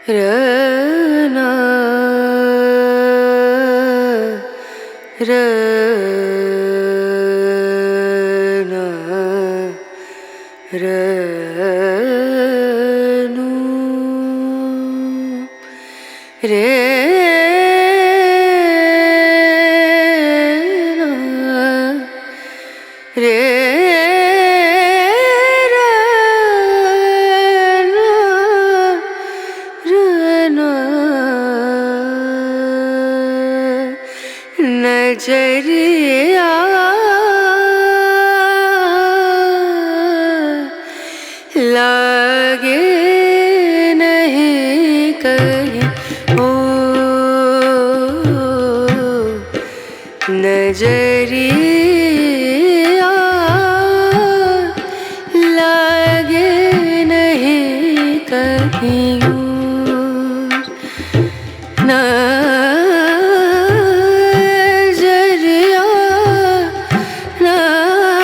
रना रना रनु रे रे नजरिया लागे नहीं कहीं ओ नजरिया लागे नहीं कहीं ना